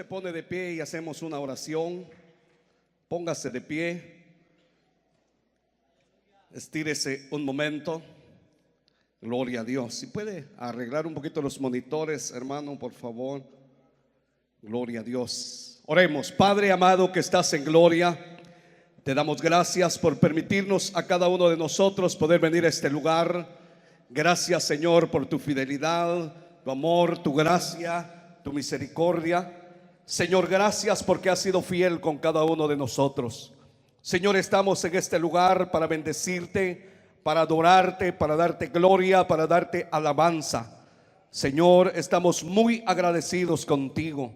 se pone de pie y hacemos una oración. Póngase de pie. Estírese un momento. Gloria a Dios. Si puede arreglar un poquito los monitores, hermano, por favor. Gloria a Dios. Oremos. Padre amado que estás en gloria, te damos gracias por permitirnos a cada uno de nosotros poder venir a este lugar. Gracias, Señor, por tu fidelidad, tu amor, tu gracia, tu misericordia. Señor, gracias porque has sido fiel con cada uno de nosotros. Señor, estamos en este lugar para bendecirte, para adorarte, para darte gloria, para darte alabanza. Señor, estamos muy agradecidos contigo.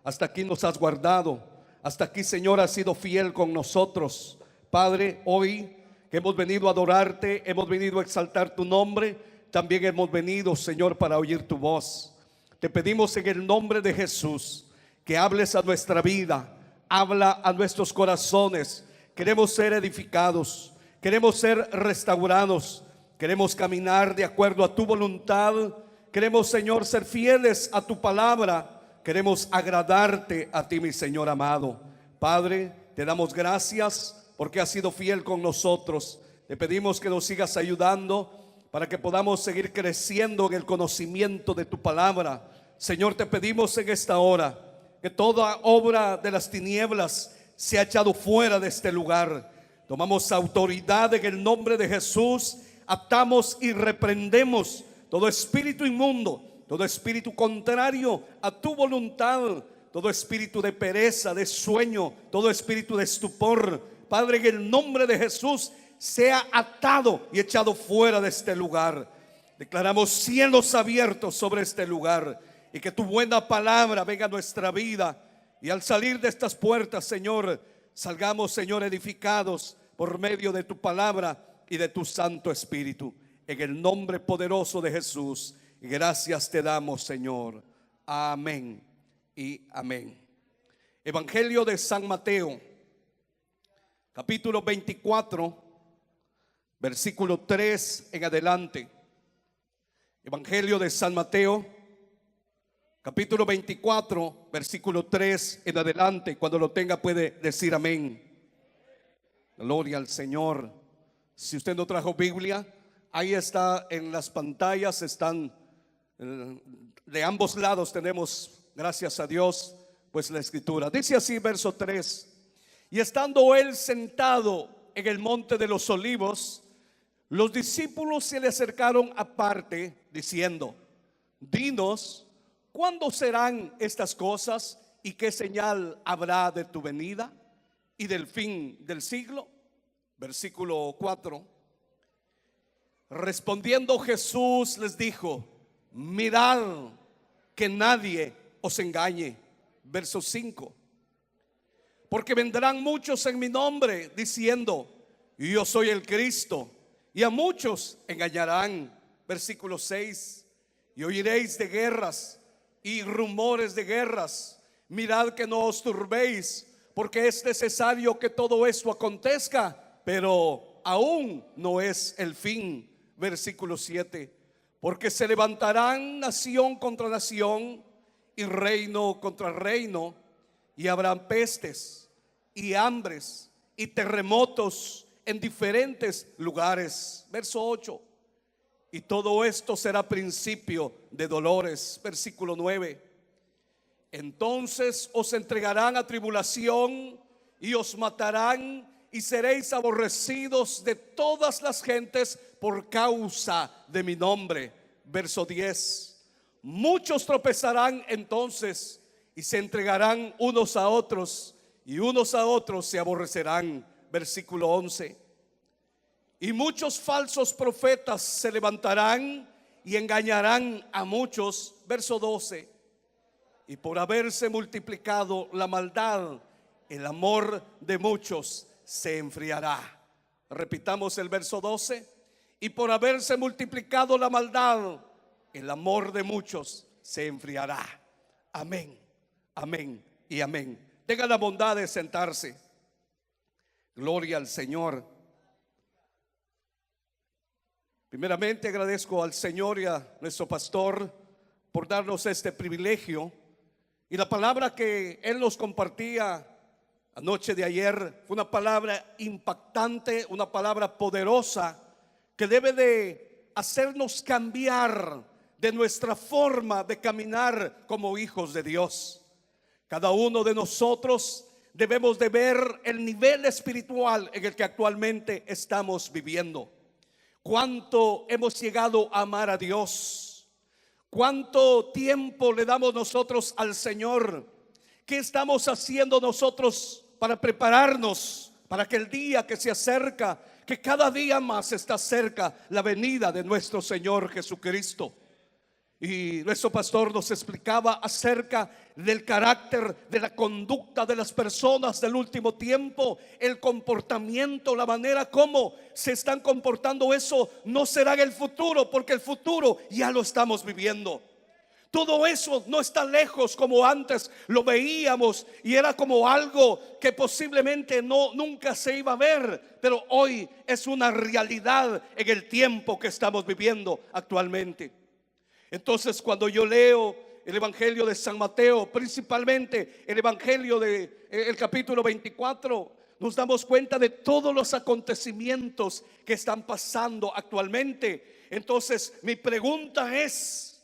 Hasta aquí nos has guardado. Hasta aquí, Señor, has sido fiel con nosotros. Padre, hoy que hemos venido a adorarte, hemos venido a exaltar tu nombre, también hemos venido, Señor, para oír tu voz. Te pedimos en el nombre de Jesús que hables a nuestra vida, habla a nuestros corazones. Queremos ser edificados, queremos ser restaurados, queremos caminar de acuerdo a tu voluntad. Queremos, Señor, ser fieles a tu palabra. Queremos agradarte a ti, mi Señor amado. Padre, te damos gracias porque has sido fiel con nosotros. Te pedimos que nos sigas ayudando para que podamos seguir creciendo en el conocimiento de tu palabra. Señor, te pedimos en esta hora que toda obra de las tinieblas sea echado fuera de este lugar. Tomamos autoridad en el nombre de Jesús. Atamos y reprendemos todo espíritu inmundo, todo espíritu contrario a tu voluntad, todo espíritu de pereza, de sueño, todo espíritu de estupor. Padre, en el nombre de Jesús sea atado y echado fuera de este lugar. Declaramos cielos abiertos sobre este lugar y que tu buena palabra venga a nuestra vida. Y al salir de estas puertas, Señor, salgamos, Señor, edificados por medio de tu palabra y de tu Santo Espíritu. En el nombre poderoso de Jesús, gracias te damos, Señor. Amén y amén. Evangelio de San Mateo, capítulo 24, versículo 3 en adelante. Evangelio de San Mateo, capítulo 24, versículo 3 en adelante. Cuando lo tenga puede decir amén. Gloria al Señor. Si usted no trajo Biblia, ahí está en las pantallas, están de ambos lados, tenemos, gracias a Dios, pues la escritura. Dice así, verso 3: y estando él sentado en el monte de los olivos, los discípulos se le acercaron aparte diciendo: dinos, ¿cuándo serán estas cosas y qué señal habrá de tu venida y del fin del siglo? Versículo 4: respondiendo Jesús les dijo: mirad que nadie os engañe. Verso 5: porque vendrán muchos en mi nombre diciendo: yo soy el Cristo, y a muchos engañarán. Versículo 6: y oiréis de guerras y rumores de guerras. Mirad que no os turbéis, porque es necesario que todo esto acontezca, pero aún no es el fin. Versículo 7: porque se levantarán nación contra nación y reino contra reino, y habrán pestes y hambres y terremotos en diferentes lugares. Verso 8: y todo esto será principio de dolores. Versículo 9: entonces os entregarán a tribulación y os matarán, y seréis aborrecidos de todas las gentes por causa de mi nombre. Verso 10: muchos tropezarán entonces y se entregarán unos a otros, y unos a otros se aborrecerán. Versículo 11: y muchos falsos profetas se levantarán y engañarán a muchos. Verso 12: y por haberse multiplicado la maldad, el amor de muchos se enfriará. Repitamos el verso 12: y por haberse multiplicado la maldad, el amor de muchos se enfriará. Amén, amén y amén. Tenga la bondad de sentarse. Gloria al Señor. Primeramente agradezco al Señor y a nuestro pastor por darnos este privilegio Y la palabra que él nos compartía anoche de ayer fue una palabra impactante, una palabra poderosa que debe de hacernos cambiar de nuestra forma de caminar como hijos de Dios. Cada uno de nosotros debemos de ver el nivel espiritual en el que actualmente estamos viviendo. Cuánto hemos llegado a amar a Dios, cuánto tiempo le damos nosotros al Señor, qué estamos haciendo nosotros para prepararnos para que el día que se acerca, que cada día más está cerca la venida de nuestro Señor Jesucristo. Y nuestro pastor nos explicaba acerca del carácter, de la conducta de las personas del último tiempo, el comportamiento, la manera como se están comportando. Eso no será en el futuro, porque el futuro ya lo estamos viviendo. Todo eso no está lejos como antes lo veíamos y era como algo que posiblemente nunca se iba a ver, pero hoy es una realidad en el tiempo que estamos viviendo actualmente. Entonces, cuando yo leo el Evangelio de San Mateo, principalmente el Evangelio de el capítulo 24, nos damos cuenta de todos los acontecimientos que están pasando actualmente. Entonces, mi pregunta es: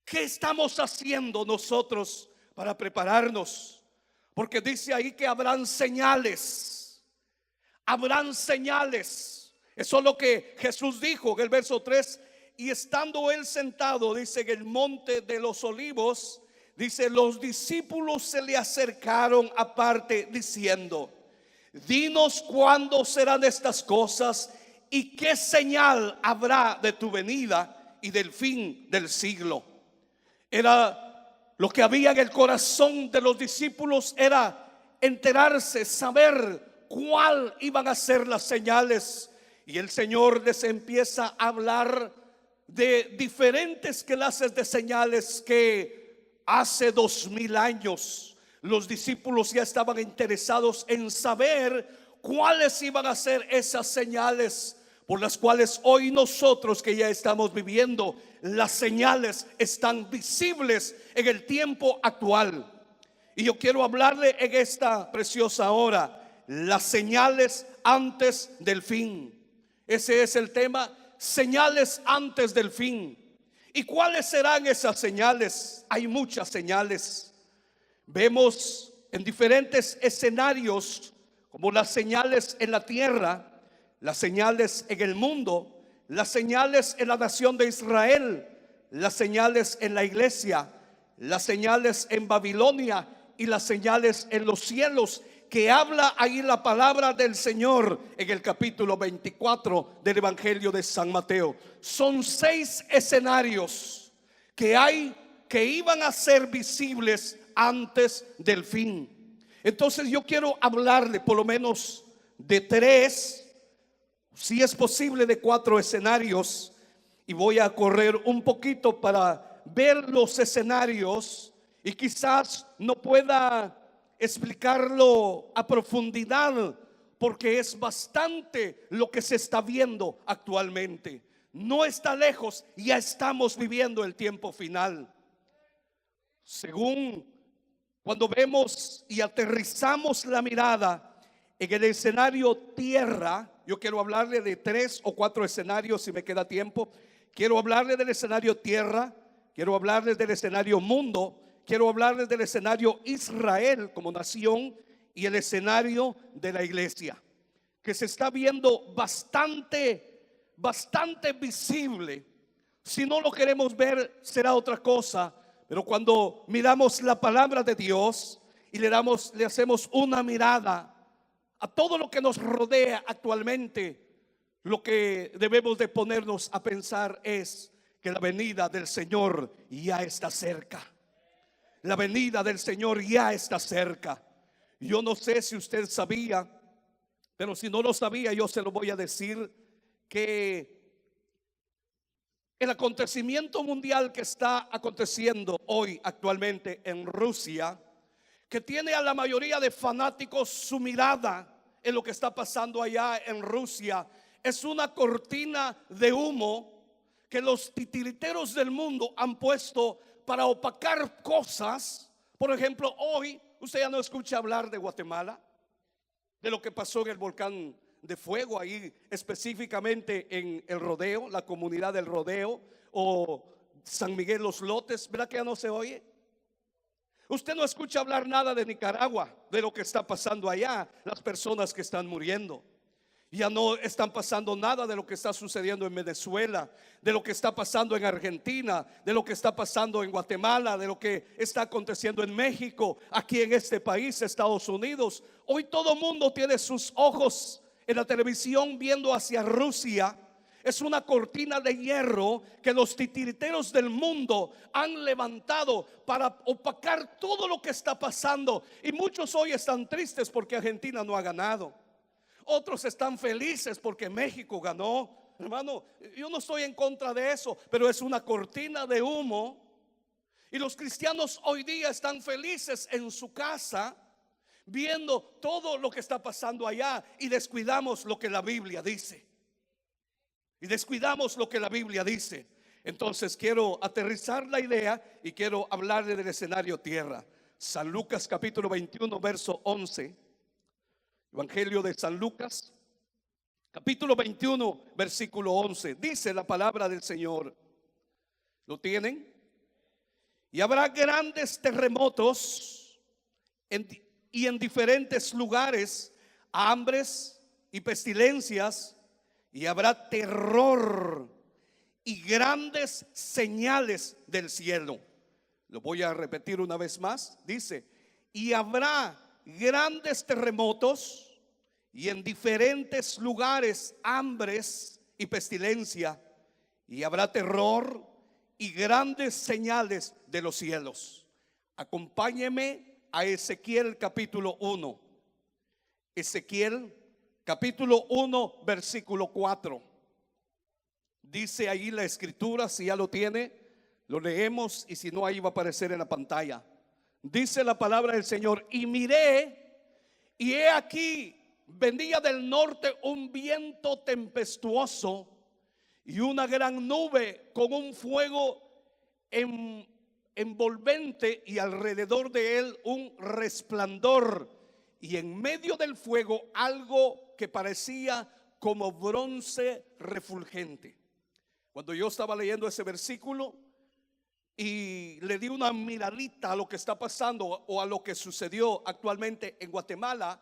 ¿qué estamos haciendo nosotros para prepararnos? Porque dice ahí que habrán señales. Habrán señales. Eso es lo que Jesús dijo en el verso 3. Y estando él sentado, dice, en el monte de los olivos, dice, los discípulos se le acercaron aparte diciendo: dinos cuándo serán estas cosas y qué señal habrá de tu venida y del fin del siglo. Era lo que había en el corazón de los discípulos, era enterarse, saber cuál iban a ser las señales. Y el Señor les empieza a hablar de diferentes clases de señales que hace 2000 años los discípulos ya estaban interesados en saber cuáles iban a ser esas señales por las cuales hoy nosotros que ya estamos viviendo, las señales están visibles en el tiempo actual. Y yo quiero hablarle en esta preciosa hora, las señales antes del fin. Ese es el tema, señales antes del fin. ¿Y cuáles serán esas señales? Hay muchas señales. Vemos en diferentes escenarios como las señales en la tierra, las señales en el mundo, las señales en la nación de Israel, las señales en la iglesia, las señales en Babilonia y las señales en los cielos, que habla ahí la palabra del Señor en el capítulo 24 del Evangelio de San Mateo. Son 6 escenarios que hay que iban a ser visibles antes del fin. Entonces yo quiero hablarle por lo menos de 3, si es posible de 4 escenarios, y voy a correr un poquito para ver los escenarios y quizás no pueda explicarlo a profundidad porque es bastante lo que se está viendo actualmente. No está lejos, ya estamos viviendo el tiempo final. Según cuando vemos y aterrizamos la mirada en el escenario tierra, yo quiero hablarle de 3 o 4 escenarios si me queda tiempo. Quiero hablarle del escenario tierra, quiero hablarle del escenario mundo, quiero hablarles del escenario Israel como nación y el escenario de la iglesia, que se está viendo bastante visible. Si no lo queremos ver, será otra cosa. Pero cuando miramos la palabra de Dios y le hacemos una mirada a todo lo que nos rodea actualmente, lo que debemos de ponernos a pensar es que la venida del Señor ya está cerca. La venida del Señor ya está cerca. Yo no sé si usted sabía, pero si no lo sabía, yo se lo voy a decir, que el acontecimiento mundial que está aconteciendo hoy actualmente en Rusia, que tiene a la mayoría de fanáticos su mirada en lo que está pasando allá en Rusia, es una cortina de humo que los titiriteros del mundo han puesto para opacar cosas, Por ejemplo, hoy usted ya no escucha hablar de Guatemala, de lo que pasó en el volcán de fuego, ahí específicamente en el Rodeo, la comunidad del Rodeo, o San Miguel Los Lotes. ¿Verdad que ya no se oye? Usted no escucha hablar nada de Nicaragua, de lo que está pasando allá, las personas que están muriendo. Ya no están pasando nada de lo que está sucediendo en Venezuela, de lo que está pasando en Argentina, de lo que está pasando en Guatemala, de lo que está aconteciendo en México, aquí en este país, Estados Unidos. Hoy todo el mundo tiene sus ojos en la televisión viendo hacia Rusia. Es una cortina de hierro que los titiriteros del mundo han levantado para opacar todo lo que está pasando. Y muchos hoy están tristes porque Argentina no ha ganado. Otros están felices porque México ganó. Hermano, yo no estoy en contra de eso, pero es una cortina de humo. Y los cristianos hoy día están felices en su casa, viendo todo lo que está pasando allá, y descuidamos lo que la Biblia dice. Y descuidamos lo que la Biblia dice. Entonces quiero aterrizar la idea y quiero hablarle del escenario tierra. San Lucas capítulo 21 verso 11. Evangelio de San Lucas, capítulo 21, versículo 11. Dice la palabra del Señor. ¿Lo tienen? Y habrá grandes terremotos y en diferentes lugares hambres y pestilencias, y habrá terror y grandes señales del cielo. Lo voy a repetir una vez más. Dice, y habrá grandes terremotos y en diferentes lugares hambres y pestilencia, y habrá terror y grandes señales de los cielos. Acompáñeme a Ezequiel capítulo 1. Ezequiel capítulo 1 versículo 4. Dice ahí la escritura, si ya lo tiene, lo leemos, y si no, ahí va a aparecer en la pantalla. Dice la palabra del Señor: y miré, y he aquí venía del norte un viento tempestuoso y una gran nube con un fuego envolvente, y alrededor de él un resplandor, y en medio del fuego algo que parecía como bronce refulgente. Cuando yo estaba leyendo ese versículo y le di una miradita a lo que está pasando o a lo que sucedió actualmente en Guatemala,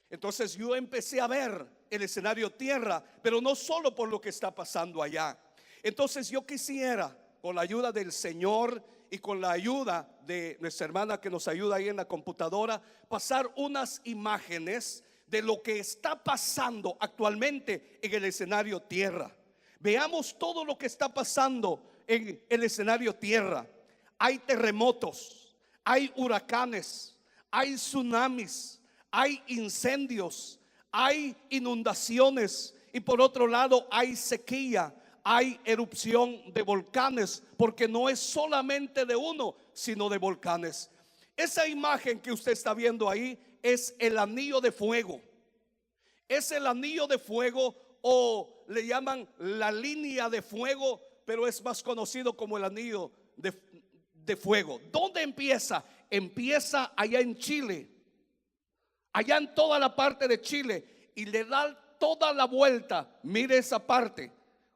entonces yo empecé a ver el escenario tierra, pero no solo por lo que está pasando allá. Entonces yo quisiera, con la ayuda del Señor y con la ayuda de nuestra hermana que nos ayuda ahí en la computadora, pasar unas imágenes de lo que está pasando actualmente en el escenario tierra. Veamos todo lo que está pasando en el escenario tierra. Hay terremotos, hay huracanes, hay tsunamis, hay incendios, hay inundaciones, y por otro lado hay sequía, hay erupción de volcanes, porque no es solamente de uno, sino de volcanes. Esa imagen que usted está viendo ahí es el anillo de fuego. Es el anillo de fuego, o le llaman la línea de fuego, pero es más conocido como el anillo de fuego. ¿Dónde empieza? Empieza allá en Chile, allá en toda la parte de Chile, y le da toda la vuelta. Mire esa parte.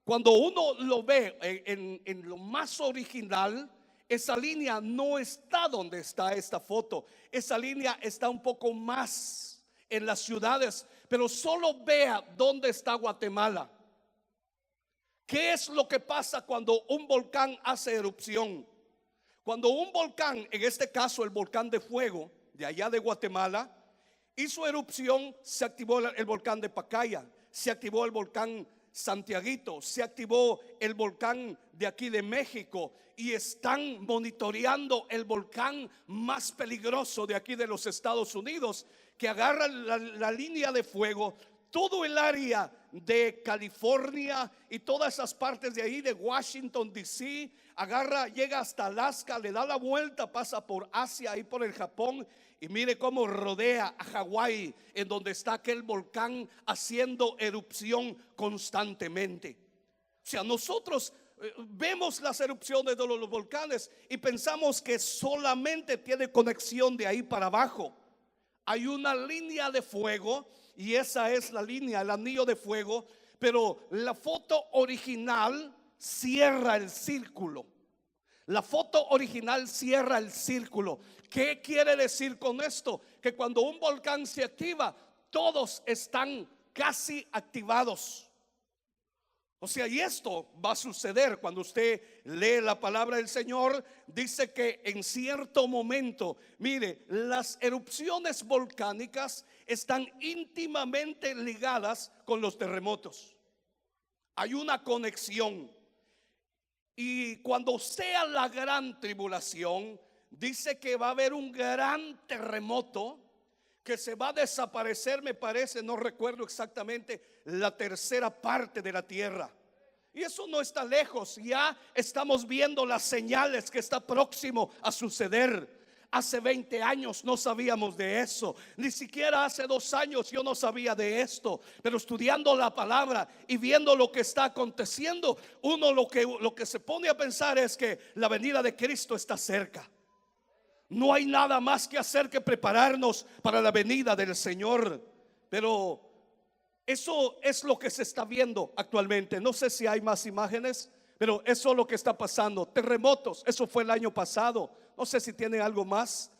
Cuando uno lo ve en lo más original, esa línea no está donde está esta foto. Esa línea está un poco más en las ciudades, pero solo vea dónde está Guatemala. ¿Qué es lo que pasa cuando un volcán hace erupción? Cuando un volcán, en este caso el volcán de fuego de allá de Guatemala, hizo erupción, se activó el volcán de Pacaya, se activó el volcán Santiaguito, se activó el volcán de aquí de México, y están monitoreando el volcán más peligroso de aquí de los Estados Unidos, que agarra la línea de fuego, todo el área de California y todas esas partes de ahí de Washington DC, agarra, llega hasta Alaska, le da la vuelta, pasa por Asia y por el Japón, y mire cómo rodea a Hawái, en donde está aquel volcán haciendo erupción constantemente. O sea, nosotros vemos las erupciones de los volcanes y pensamos que solamente tiene conexión de ahí para abajo. Hay una línea de fuego y esa es la línea, el anillo de fuego, pero la foto original cierra el círculo. La foto original cierra el círculo. ¿Qué quiere decir con esto? Que cuando un volcán se activa, todos están casi activados. O sea, y esto va a suceder cuando usted lee la palabra del Señor. Dice que en cierto momento, mire, las erupciones volcánicas están íntimamente ligadas con los terremotos. Hay una conexión. Y cuando sea la gran tribulación, dice que va a haber un gran terremoto que se va a desaparecer, me parece, no recuerdo exactamente, la tercera parte de la tierra. Y eso no está lejos, ya estamos viendo las señales que está próximo a suceder. Hace 20 años no sabíamos de eso, ni siquiera hace 2 años yo no sabía de esto. Pero estudiando la palabra y viendo lo que está aconteciendo, uno lo que se pone a pensar es que la venida de Cristo está cerca. No hay nada más que hacer que prepararnos para la venida del Señor. Pero eso es lo que se está viendo actualmente. No sé si hay más imágenes, pero eso es lo que está pasando. Terremotos, eso fue el año pasado. No sé si tiene algo más.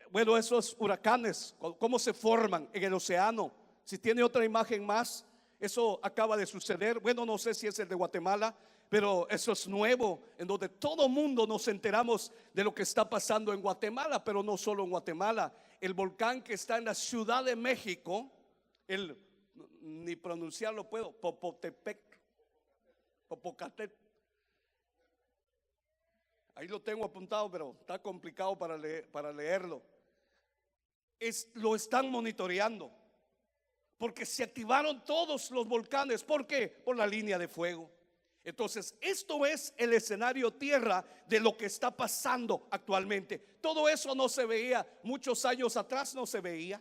Bueno, esos huracanes, cómo se forman en el océano. Si tiene otra imagen más, eso acaba de suceder. Bueno, no sé si es el de Guatemala, pero eso es nuevo, en donde todo mundo nos enteramos de lo que está pasando en Guatemala. Pero no solo en Guatemala. El volcán que está en la Ciudad de México, ni pronunciarlo puedo, Popocatépetl. Ahí lo tengo apuntado, pero está complicado para leerlo. Lo están monitoreando, porque se activaron todos los volcanes. ¿Por qué? Por la línea de fuego. Entonces, esto es el escenario tierra de lo que está pasando actualmente. Todo eso no se veía muchos años atrás, no se veía,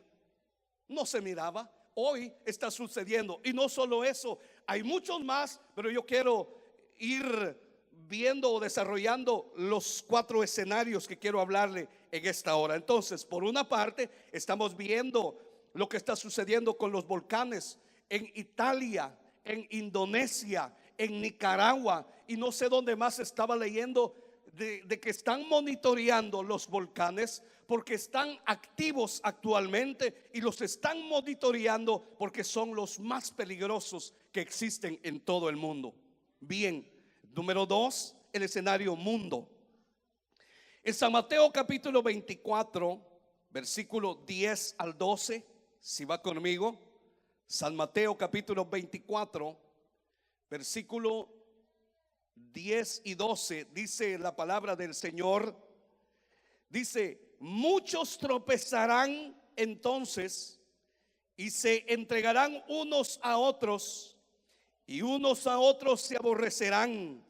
no se miraba. Hoy está sucediendo. Y no solo eso, hay muchos más, pero yo quiero ir viendo o desarrollando los 4 escenarios que quiero hablarle en esta hora. Entonces, por una parte, estamos viendo lo que está sucediendo con los volcanes en Italia, en Indonesia, en Nicaragua, y no sé dónde más estaba leyendo de que están monitoreando los volcanes porque están activos actualmente, y los están monitoreando porque son los más peligrosos que existen en todo el mundo. Bien, número 2, el escenario mundo. En San Mateo capítulo 24, versículo 10 al 12, si va conmigo. San Mateo capítulo 24, versículo 10 y 12, dice la palabra del Señor. Dice: muchos tropezarán entonces y se entregarán unos a otros, y unos a otros se aborrecerán,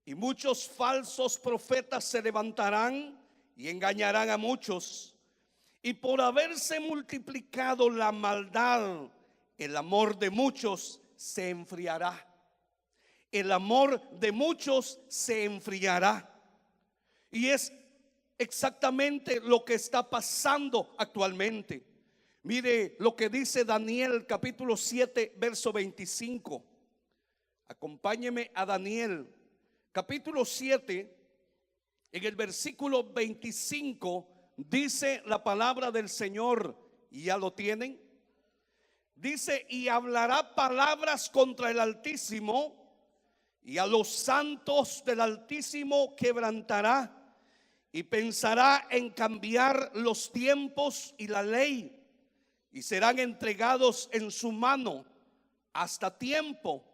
y muchos falsos profetas se levantarán y engañarán a muchos. Y por haberse multiplicado la maldad, el amor de muchos se enfriará. El amor de muchos se enfriará. Y es exactamente lo que está pasando actualmente. Mire lo que dice Daniel capítulo 7 verso 25. Acompáñeme a Daniel capítulo 7. En el versículo 25 dice la palabra del Señor, y ya lo tienen. Dice: y hablará palabras contra el Altísimo, y a los santos del Altísimo quebrantará, y pensará en cambiar los tiempos y la ley, y serán entregados en su mano hasta tiempo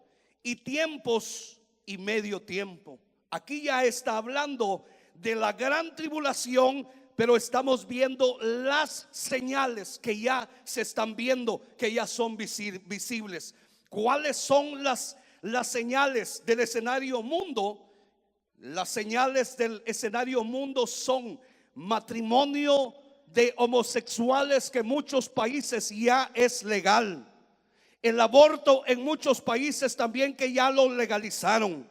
y tiempos y medio tiempo. Aquí ya está hablando de la gran tribulación, pero estamos viendo las señales que ya se están viendo, que ya son visibles. ¿Cuáles son las señales del escenario mundo? Las señales del escenario mundo son matrimonio de homosexuales, que en muchos países ya es legal. El aborto en muchos países también que ya lo legalizaron.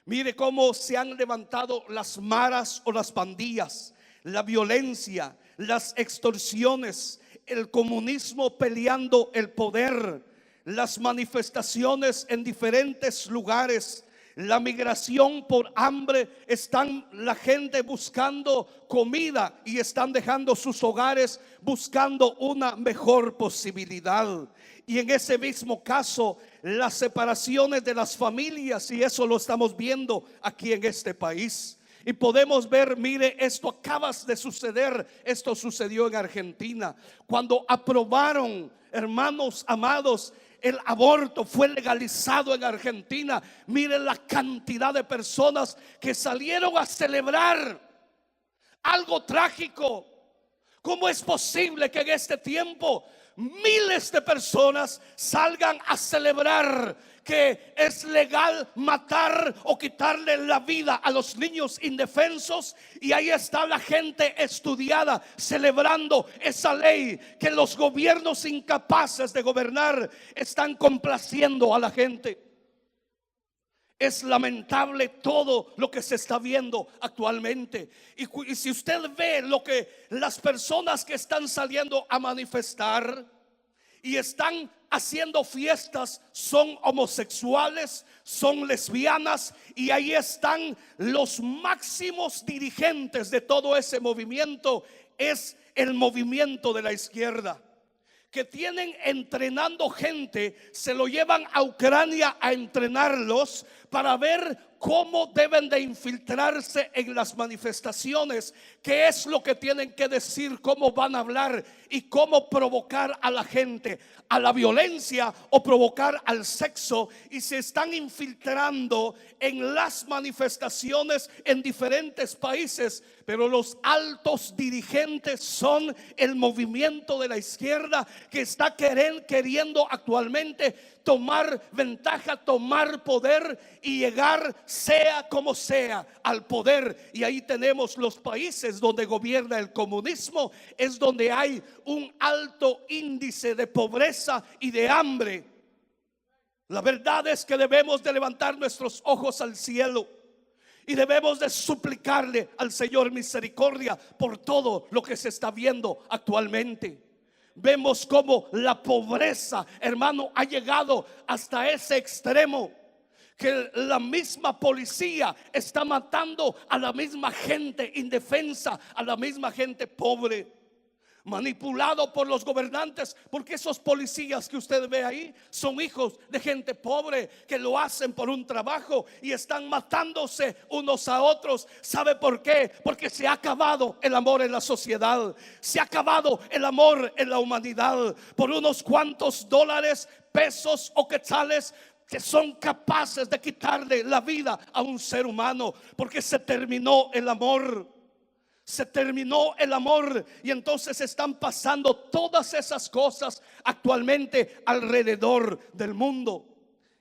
Mire cómo se han levantado las maras o las pandillas, la violencia, las extorsiones, el comunismo peleando el poder, las manifestaciones en diferentes lugares, la migración por hambre. Están la gente buscando comida y están dejando sus hogares buscando una mejor posibilidad. Y en ese mismo caso, las separaciones de las familias, y eso lo estamos viendo aquí en este país. Y podemos ver, mire, esto acaba de suceder. Esto sucedió en Argentina cuando aprobaron, hermanos amados, el aborto fue legalizado en Argentina. Miren la cantidad de personas que salieron a celebrar. Algo trágico. ¿Cómo es posible que en este tiempo miles de personas salgan a celebrar que es legal matar o quitarle la vida a los niños indefensos? Y ahí está la gente estudiada celebrando esa ley que los gobiernos incapaces de gobernar están complaciendo a la gente. Es lamentable todo lo que se está viendo actualmente. Y si usted ve lo que las personas que están saliendo a manifestar y están haciendo fiestas, son homosexuales, son lesbianas, y ahí están los máximos dirigentes de todo ese movimiento. Es el movimiento de la izquierda, que tienen entrenando gente, se lo llevan a Ucrania a entrenarlos para ver cómo deben de infiltrarse en las manifestaciones, qué es lo que tienen que decir, cómo van a hablar y cómo provocar a la gente a la violencia o provocar al sexo. Y se están infiltrando en las manifestaciones en diferentes países, pero los altos dirigentes son el movimiento de la izquierda que está queriendo actualmente tomar ventaja, tomar poder y llegar, sea como sea, al poder. Y ahí tenemos los países donde gobierna el comunismo, es donde hay un alto índice de pobreza y de hambre. La verdad es que debemos de levantar nuestros ojos al cielo y debemos de suplicarle al Señor misericordia por todo lo que se está viendo actualmente. Vemos cómo la pobreza, hermano, ha llegado hasta ese extremo, que la misma policía está matando a la misma gente indefensa, a la misma gente pobre, manipulado por los gobernantes, porque esos policías que usted ve ahí son hijos de gente pobre que lo hacen por un trabajo y están matándose unos a otros. ¿Sabe por qué? Porque se ha acabado el amor en la sociedad, se ha acabado el amor en la humanidad por unos cuantos dólares, pesos o quetzales, que son capaces de quitarle la vida a un ser humano, porque se terminó el amor. Se terminó el amor, y entonces están pasando todas esas cosas actualmente alrededor del mundo.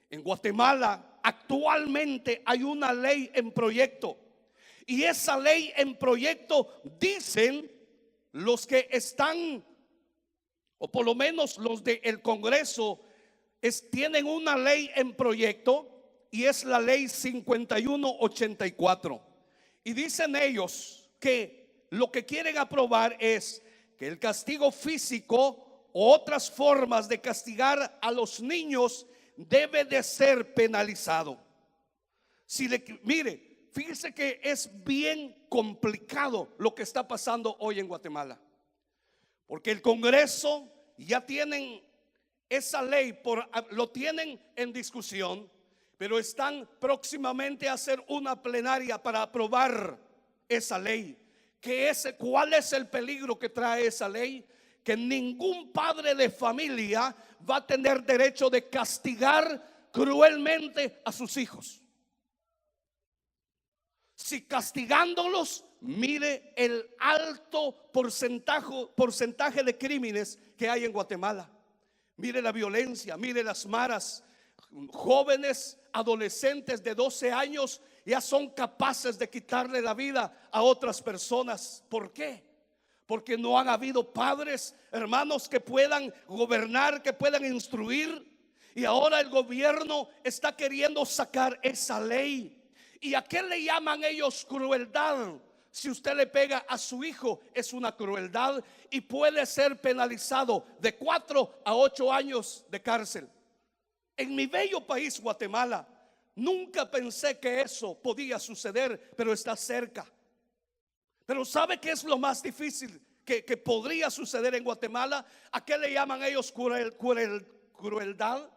En Guatemala actualmente hay una ley en proyecto, y esa ley en proyecto, dicen los que están, o por lo menos los del Congreso, tienen una ley en proyecto, y es la ley 5184. Y dicen ellos que lo que quieren aprobar es que el castigo físico o otras formas de castigar a los niños debe de ser penalizado. Mire, fíjese que es bien complicado lo que está pasando hoy en Guatemala, porque el Congreso ya tienen esa ley, lo tienen en discusión, pero están próximamente a hacer una plenaria para aprobar esa ley. ¿Cuál es el peligro que trae esa ley? Que ningún padre de familia va a tener derecho de castigar cruelmente a sus hijos. Si castigándolos, mire el alto porcentaje de crímenes que hay en Guatemala. Mire la violencia, mire las maras. Jóvenes, adolescentes de 12 años ya son capaces de quitarle la vida a otras personas. ¿Por qué? Porque no han habido padres, hermanos, que puedan gobernar, que puedan instruir. Y ahora el gobierno está queriendo sacar esa ley. ¿Y a qué le llaman ellos crueldad? Si usted le pega a su hijo, es una crueldad y puede ser penalizado de 4 a 8 años de cárcel. En mi bello país, Guatemala, nunca pensé que eso podía suceder, pero está cerca. Pero ¿sabe qué es lo más difícil que podría suceder en Guatemala? ¿A qué le llaman ellos crueldad?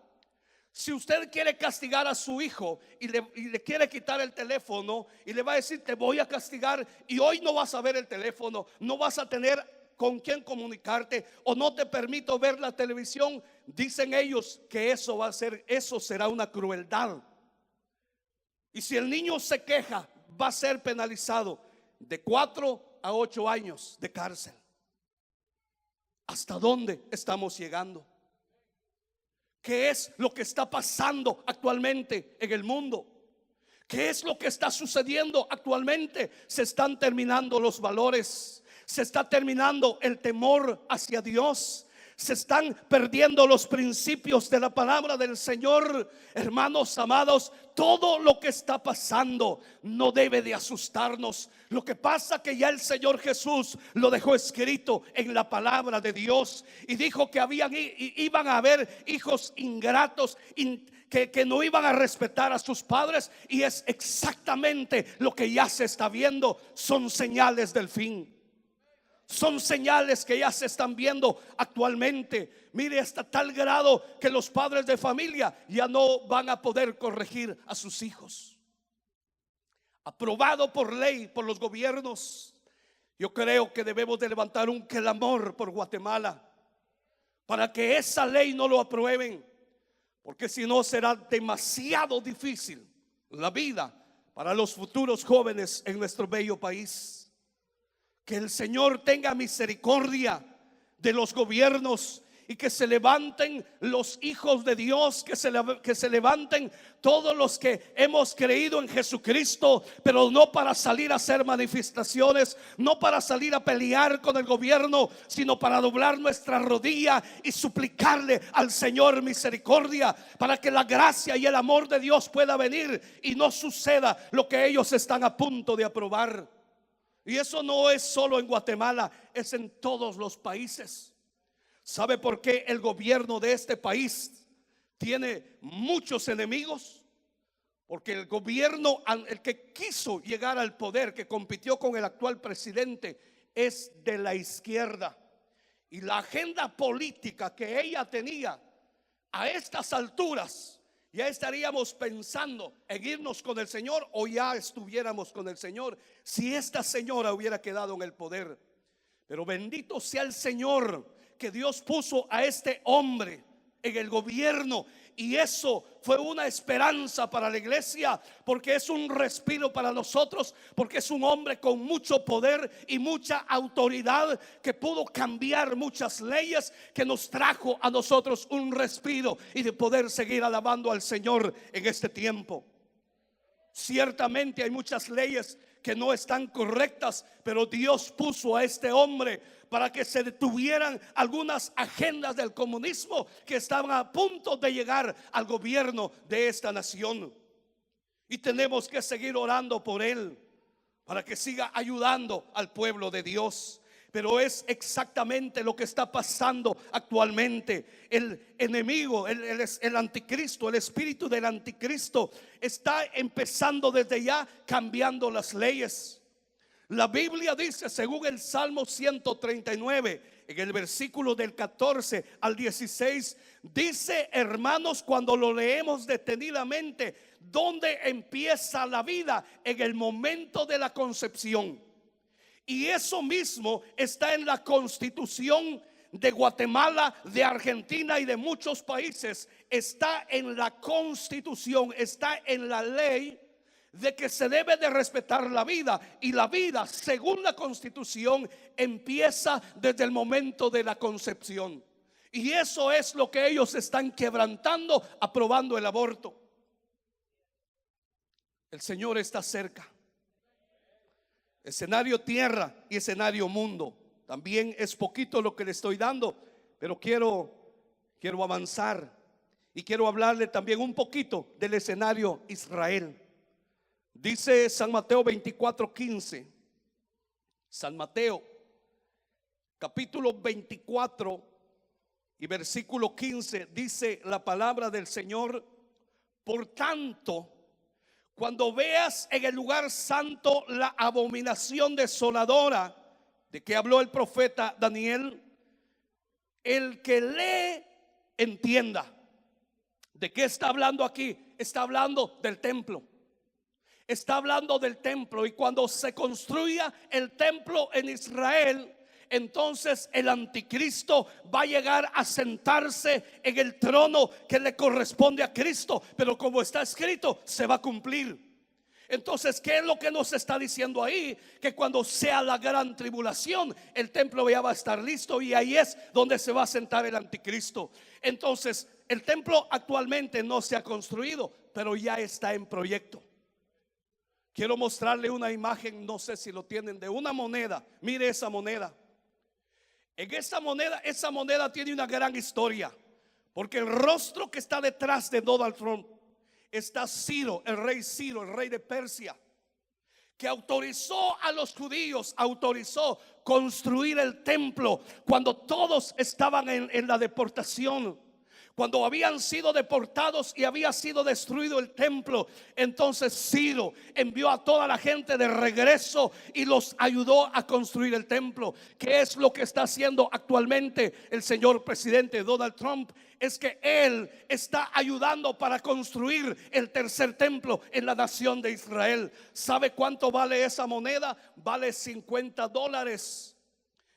Si usted quiere castigar a su hijo y le quiere quitar el teléfono y le va a decir: te voy a castigar y hoy no vas a ver el teléfono, no vas a tener con quién comunicarte, o no te permito ver la televisión, dicen ellos que eso será una crueldad. Y si el niño se queja, va a ser penalizado de 4 a 8 años de cárcel. ¿Hasta dónde estamos llegando? ¿Qué es lo que está pasando actualmente en el mundo? ¿Qué es lo que está sucediendo actualmente? Se están terminando los valores, se está terminando el temor hacia Dios, se están perdiendo los principios de la palabra del Señor. Hermanos amados, todo lo que está pasando no debe de asustarnos. Lo que pasa que ya el Señor Jesús lo dejó escrito en la palabra de Dios y dijo que iban a haber hijos ingratos, que no iban a respetar a sus padres, y es exactamente lo que ya se está viendo. Son señales del fin. Son señales que ya se están viendo actualmente. Mire, hasta tal grado que los padres de familia ya no van a poder corregir a sus hijos. Aprobado por ley, por los gobiernos. Yo creo que debemos de levantar un clamor por Guatemala para que esa ley no lo aprueben, porque si no será demasiado difícil la vida para los futuros jóvenes en nuestro bello país. Que el Señor tenga misericordia de los gobiernos y que se levanten los hijos de Dios, que se levanten todos los que hemos creído en Jesucristo, pero no para salir a hacer manifestaciones, no para salir a pelear con el gobierno, sino para doblar nuestra rodilla y suplicarle al Señor misericordia, para que la gracia y el amor de Dios pueda venir y no suceda lo que ellos están a punto de aprobar. Y eso no es solo en Guatemala, es en todos los países. ¿Sabe por qué el gobierno de este país tiene muchos enemigos? Porque el gobierno, el que quiso llegar al poder, que compitió con el actual presidente, es de la izquierda. Y la agenda política que ella tenía a estas alturas, ya estaríamos pensando en irnos con el Señor, o ya estuviéramos con el Señor si esta señora hubiera quedado en el poder. Pero bendito sea el Señor, que Dios puso a este hombre en el gobierno, y eso fue una esperanza para la iglesia, porque es un respiro para nosotros, porque es un hombre con mucho poder y mucha autoridad, que pudo cambiar muchas leyes, que nos trajo a nosotros un respiro y de poder seguir alabando al Señor en este tiempo. Ciertamente hay muchas leyes que no están correctas, pero Dios puso a este hombre para que se detuvieran algunas agendas del comunismo que estaban a punto de llegar al gobierno de esta nación. Y tenemos que seguir orando por él, para que siga ayudando al pueblo de Dios. Pero es exactamente lo que está pasando actualmente. El enemigo, el anticristo, el espíritu del anticristo está empezando desde ya cambiando las leyes. La Biblia dice, según el Salmo 139, en el versículo del 14 al 16, dice, hermanos, cuando lo leemos detenidamente, ¿dónde empieza la vida? En el momento de la concepción. Y eso mismo está en la Constitución de Guatemala, de Argentina y de muchos países. Está en la Constitución, está en la ley de que se debe de respetar la vida. Y la vida, según la Constitución, empieza desde el momento de la concepción. Y eso es lo que ellos están quebrantando, aprobando el aborto. El Señor está cerca. Escenario tierra y escenario mundo. También es poquito lo que le estoy dando, pero quiero avanzar. Y quiero hablarle también un poquito del escenario Israel. Dice San Mateo 24:15. San Mateo capítulo 24 y versículo 15 dice la palabra del Señor: por tanto, cuando veas en el lugar santo la abominación desoladora de que habló el profeta Daniel, el que lee entienda. ¿De qué está hablando aquí? Está hablando del templo. Está hablando del templo. Y cuando se construya el templo en Israel, entonces el anticristo va a llegar a sentarse en el trono que le corresponde a Cristo. Pero como está escrito, se va a cumplir. Entonces, ¿qué es lo que nos está diciendo ahí? Que cuando sea la gran tribulación, el templo ya va a estar listo, y ahí es donde se va a sentar el anticristo. Entonces, el templo actualmente no se ha construido, pero ya está en proyecto. Quiero mostrarle una imagen, no sé si lo tienen, de una moneda. Mire esa moneda. En esa moneda tiene una gran historia, porque el rostro que está detrás de Donald Trump está Ciro, el rey de Persia, que autorizó a los judíos, autorizó construir el templo cuando todos estaban en la deportación. Cuando habían sido deportados y había sido destruido el templo, entonces Ciro envió a toda la gente de regreso y los ayudó a construir el templo. ¿Qué es lo que está haciendo actualmente el señor presidente Donald Trump? Es que él está ayudando para construir el tercer templo en la nación de Israel. ¿Sabe cuánto vale esa moneda? Vale $50.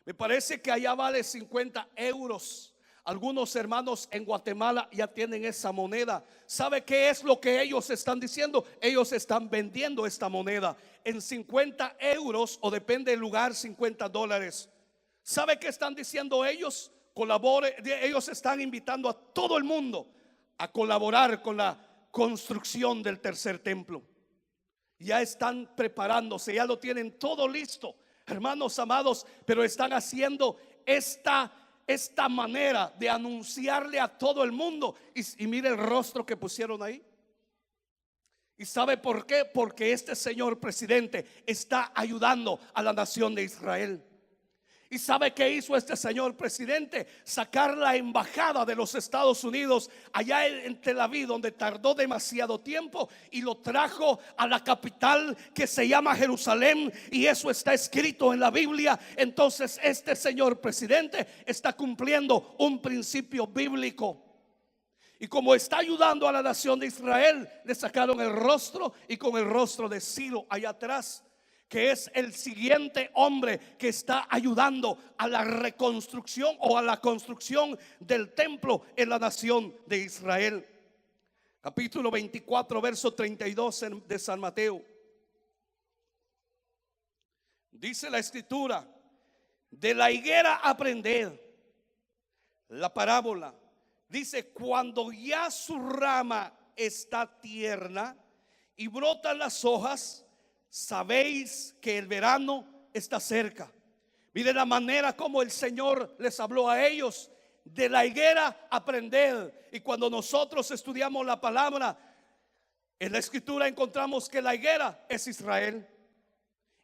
Me parece que allá vale 50 euros. Algunos hermanos en Guatemala ya tienen esa moneda. ¿Sabe qué es lo que ellos están diciendo? Ellos están vendiendo esta moneda en 50 euros, o depende del lugar, $50. ¿Sabe qué están diciendo ellos? Colabore. Ellos están invitando a todo el mundo a colaborar con la construcción del tercer templo. Ya están preparándose, ya lo tienen todo listo, hermanos amados, pero están haciendo esta manera de anunciarle a todo el mundo. Y mire el rostro que pusieron ahí. ¿Y sabe por qué? Porque este señor presidente está ayudando a la nación de Israel. ¿Y sabe qué hizo este señor presidente? Sacar la embajada de los Estados Unidos allá en Tel Aviv, donde tardó demasiado tiempo, y lo trajo a la capital que se llama Jerusalén, y eso está escrito en la Biblia. Entonces este señor presidente está cumpliendo un principio bíblico. Y como está ayudando a la nación de Israel, le sacaron el rostro, y con el rostro de Ciro allá atrás, que es el siguiente hombre que está ayudando a la reconstrucción o a la construcción del templo en la nación de Israel. Capítulo 24, verso 32 de San Mateo. Dice la escritura: de la higuera aprended la parábola. Dice: cuando ya su rama está tierna y brotan las hojas, sabéis que el verano está cerca. Mire la manera como el Señor les habló a ellos. De la higuera aprended. Y cuando nosotros estudiamos la palabra, en la escritura encontramos que la higuera es Israel,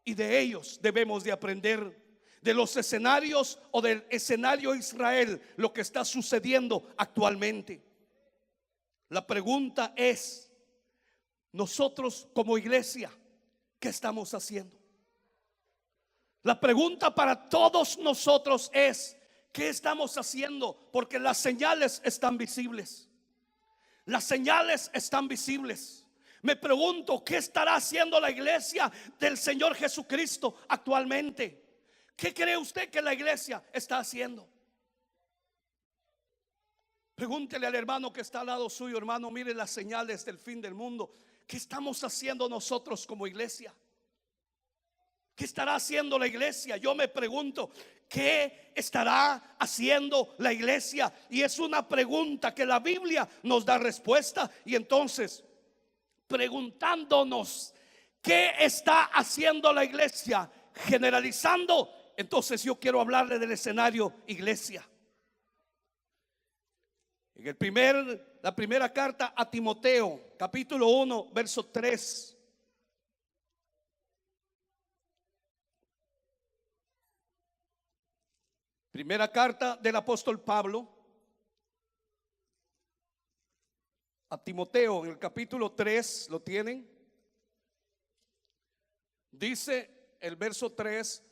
y de ellos debemos de aprender, de los escenarios o del escenario Israel, lo que está sucediendo actualmente. La pregunta es: nosotros como iglesia, ¿qué estamos haciendo? La pregunta para todos nosotros es: ¿qué estamos haciendo? Porque las señales están visibles. Las señales están visibles. Me pregunto, ¿qué estará haciendo la iglesia del Señor Jesucristo actualmente? ¿Qué cree usted que la iglesia está haciendo? Pregúntele al hermano que está al lado suyo: hermano, mire las señales del fin del mundo. ¿Qué estamos haciendo nosotros como iglesia? ¿Qué estará haciendo la iglesia? Yo me pregunto, ¿qué estará haciendo la iglesia? Y es una pregunta que la Biblia nos da respuesta. Y entonces, preguntándonos ¿qué está haciendo la iglesia? Generalizando, entonces yo quiero hablarle del escenario iglesia. La primera carta a Timoteo, capítulo 1, verso 3. Primera carta del apóstol Pablo a Timoteo, en el capítulo 3, ¿lo tienen? Dice el verso 3: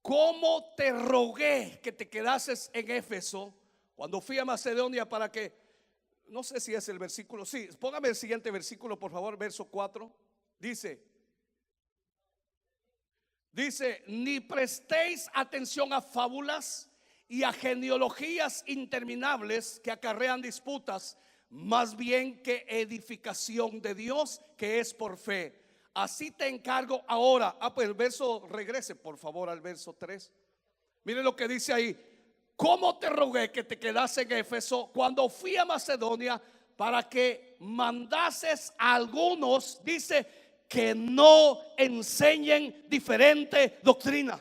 ¿cómo te rogué que te quedases en Éfeso cuando fui a Macedonia para que, no sé si es el versículo, sí, póngame el siguiente versículo por favor, verso 4. Dice, ni prestéis atención a fábulas y a genealogías interminables que acarrean disputas, más bien que edificación de Dios que es por fe. Así te encargo ahora. Pues el verso, regrese por favor al verso 3. Mire lo que dice ahí: ¿cómo te rogué que te quedases en Éfeso cuando fui a Macedonia para que mandases a algunos, dice, que no enseñen diferente doctrina?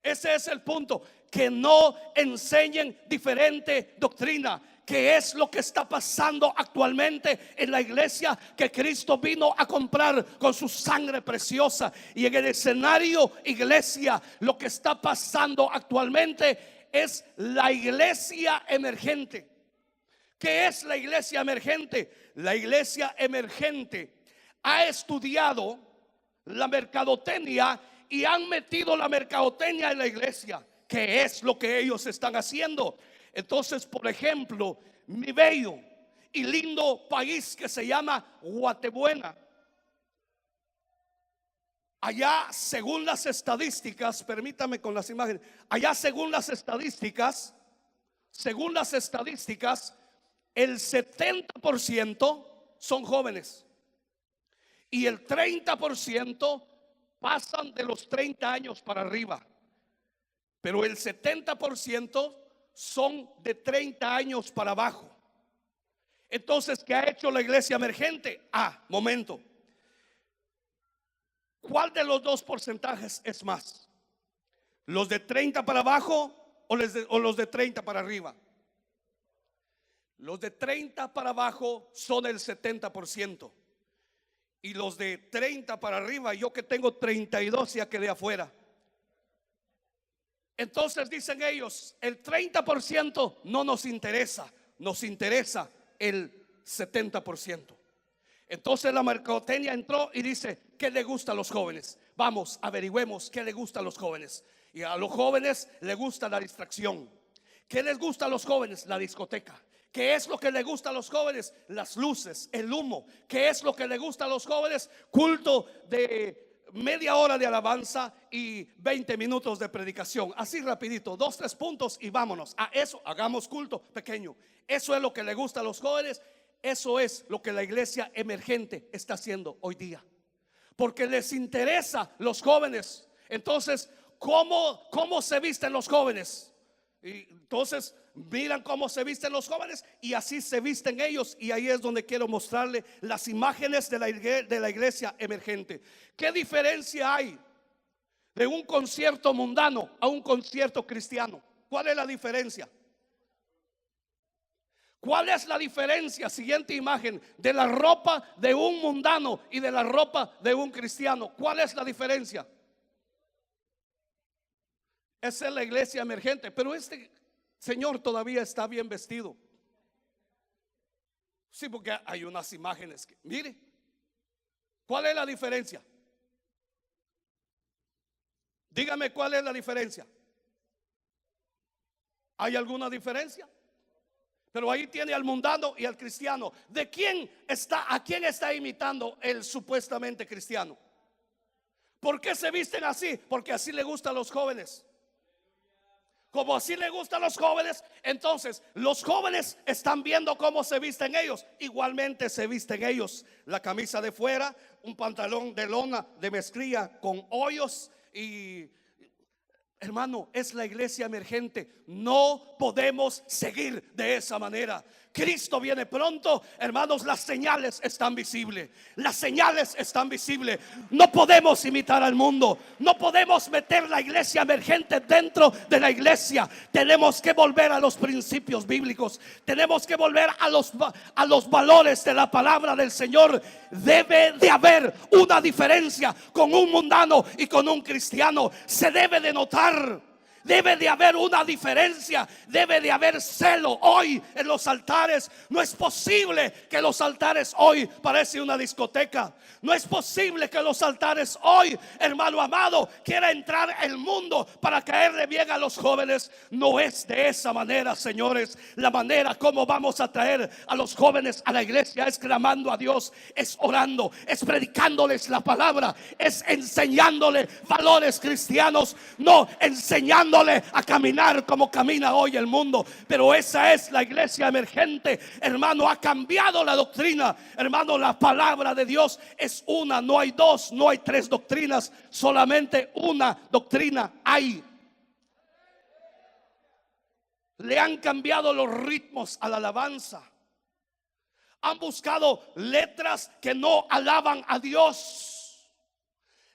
Ese es el punto, que no enseñen diferente doctrina, que es lo que está pasando actualmente en la iglesia que Cristo vino a comprar con su sangre preciosa. Y en el escenario iglesia, lo que está pasando actualmente es la iglesia emergente. ¿Qué es la iglesia emergente? La iglesia emergente ha estudiado la mercadotecnia y han metido la mercadotecnia en la iglesia, que es lo que ellos están haciendo. Entonces, por ejemplo, mi bello y lindo país que se llama Guatemala, allá según las estadísticas, permítame con las imágenes, allá según las estadísticas, el 70% son jóvenes y el 30% pasan de los 30 años para arriba, pero el 70% son de 30 años para abajo. Entonces, ¿qué ha hecho la iglesia emergente? Momento, ¿cuál de los dos porcentajes es más? ¿Los de 30 para abajo o los de 30 para arriba? Los de 30 para abajo son el 70%. Y los de 30 para arriba, yo que tengo 32 ya quedé afuera. Entonces dicen ellos, el 30% no nos interesa, nos interesa el 70%. Entonces la mercadotecnia entró y dice, ¿qué le gusta a los jóvenes? Vamos, averigüemos qué le gusta a los jóvenes. Y a los jóvenes les gusta la distracción. ¿Qué les gusta a los jóvenes? La discoteca. ¿Qué es lo que le gusta a los jóvenes? Las luces, el humo. ¿Qué es lo que le gusta a los jóvenes? Culto de media hora de alabanza y 20 minutos de predicación. Así rapidito, 2, 3 puntos y vámonos. A eso, hagamos culto pequeño. Eso es lo que le gusta a los jóvenes. Eso es lo que la iglesia emergente está haciendo hoy día, porque les interesa los jóvenes. Entonces, ¿cómo se visten los jóvenes? Y entonces miran cómo se visten los jóvenes y así se visten ellos. Y ahí es donde quiero mostrarle las imágenes de la iglesia emergente. ¿Qué diferencia hay de un concierto mundano a un concierto cristiano? ¿Cuál es la diferencia? ¿Cuál es la diferencia? Siguiente imagen, de la ropa de un mundano y de la ropa de un cristiano. ¿Cuál es la diferencia? Esa es la iglesia emergente. Pero este señor todavía está bien vestido. Sí, porque hay unas imágenes que, mire, ¿cuál es la diferencia? Dígame cuál es la diferencia. ¿Hay alguna diferencia? Pero ahí tiene al mundano y al cristiano. ¿A quién está imitando el supuestamente cristiano? ¿Por qué se visten así? Porque así le gusta a los jóvenes. Como así le gusta a los jóvenes, entonces los jóvenes están viendo cómo se visten ellos. Igualmente se visten ellos. La camisa de fuera, un pantalón de lona de mezclilla con hoyos. Y hermano, es la iglesia emergente. No podemos seguir de esa manera. Cristo viene pronto, hermanos, las señales están visibles. Las señales están visibles. No podemos imitar al mundo. No podemos meter la iglesia emergente dentro de la iglesia. Tenemos que volver a los principios bíblicos. Tenemos que volver a los valores de la palabra del Señor. Debe de haber una diferencia con un mundano y con un cristiano. Se debe de notar. Debe de haber una diferencia. Debe de haber celo hoy en los altares. No es posible que los altares hoy parece una discoteca. No es posible que los altares hoy, hermano amado, quiera entrar el mundo para caerle bien a los jóvenes. No es de esa manera, señores. La manera como vamos a traer a los jóvenes a la iglesia es clamando a Dios, es orando, es predicándoles la palabra, es enseñándole valores cristianos, no enseñando a caminar como camina hoy el mundo. Pero esa es la iglesia emergente, hermano. Ha cambiado la doctrina, hermano. La palabra de Dios es una, no hay dos, no hay tres doctrinas, solamente una doctrina hay. Le han cambiado los ritmos a la alabanza. Han buscado letras que no alaban a Dios.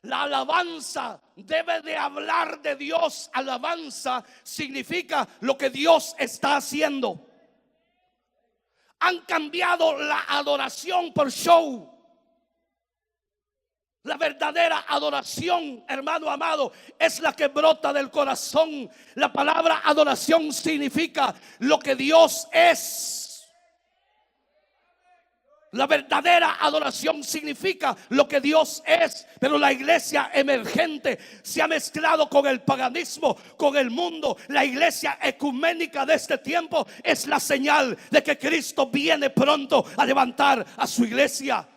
La alabanza debe de hablar de Dios. Alabanza significa lo que Dios está haciendo. Han cambiado la adoración por show. La verdadera adoración, hermano amado, es la que brota del corazón. La palabra adoración significa lo que Dios es. La verdadera adoración significa lo que Dios es. Pero la iglesia emergente se ha mezclado con el paganismo, con el mundo. La iglesia ecuménica de este tiempo es la señal de que Cristo viene pronto a levantar a su iglesia.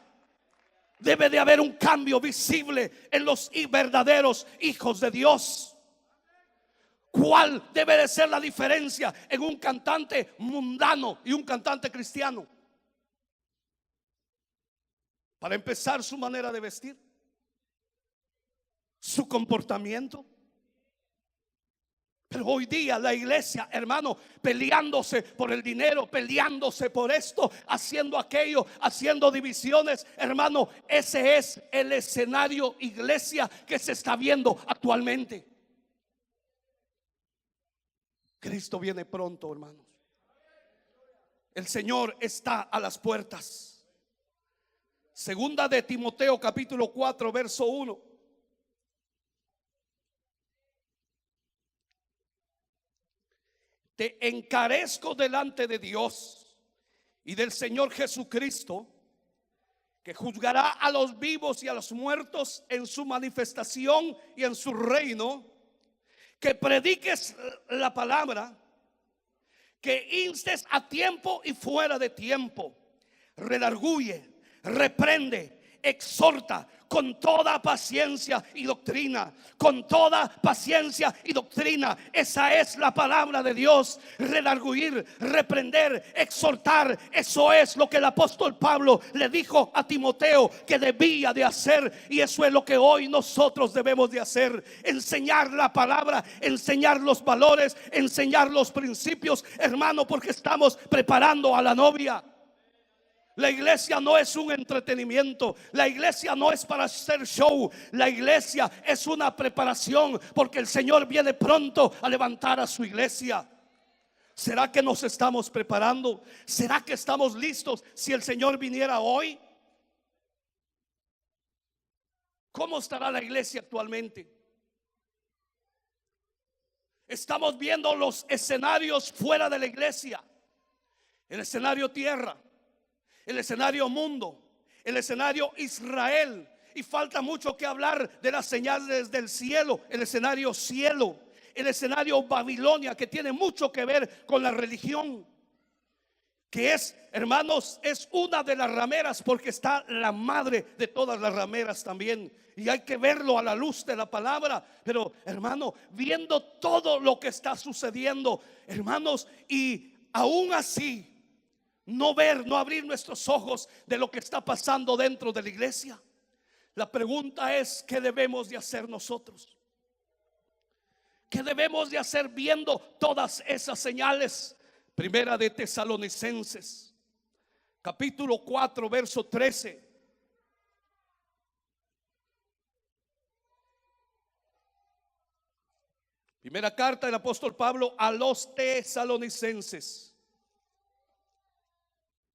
Debe de haber un cambio visible en los verdaderos hijos de Dios. ¿Cuál debe de ser la diferencia en un cantante mundano y un cantante cristiano? Para empezar, su manera de vestir, su comportamiento. Pero hoy día la iglesia, hermano, peleándose por el dinero, peleándose por esto, haciendo aquello, haciendo divisiones. Hermano, ese es el escenario iglesia que se está viendo actualmente. Cristo viene pronto, hermanos. El Señor está a las puertas. Segunda de Timoteo capítulo 4 verso 1. Te encarezco delante de Dios y del Señor Jesucristo, que juzgará a los vivos y a los muertos en su manifestación y en su reino, que prediques la palabra, que instes a tiempo y fuera de tiempo, redarguye, reprende, exhorta con toda paciencia y doctrina. Con toda paciencia y doctrina. Esa es la palabra de Dios. Redarguir, reprender, exhortar. Eso es lo que el apóstol Pablo le dijo a Timoteo que debía de hacer. Y eso es lo que hoy nosotros debemos de hacer. Enseñar la palabra, enseñar los valores, enseñar los principios, hermano, porque estamos preparando a la novia. La iglesia no es un entretenimiento. La iglesia no es para hacer show. La iglesia es una preparación, porque el Señor viene pronto a levantar a su iglesia. ¿Será que nos estamos preparando? ¿Será que estamos listos si el Señor viniera hoy? ¿Cómo estará la iglesia actualmente? Estamos viendo los escenarios fuera de la iglesia. El escenario tierra, el escenario mundo, el escenario Israel. Y falta mucho que hablar de las señales del cielo, el escenario cielo, el escenario Babilonia, que tiene mucho que ver con la religión, que es, hermanos, es una de las rameras, porque está la madre de todas las rameras también. Y hay que verlo a la luz de la palabra. Pero, hermano, viendo todo lo que está sucediendo, hermanos, y aún así no ver, no abrir nuestros ojos de lo que está pasando dentro de la iglesia. La pregunta es: ¿qué debemos de hacer nosotros? ¿Qué debemos de hacer viendo todas esas señales? Primera de Tesalonicenses, capítulo 4, verso 13. Primera carta del apóstol Pablo a los tesalonicenses,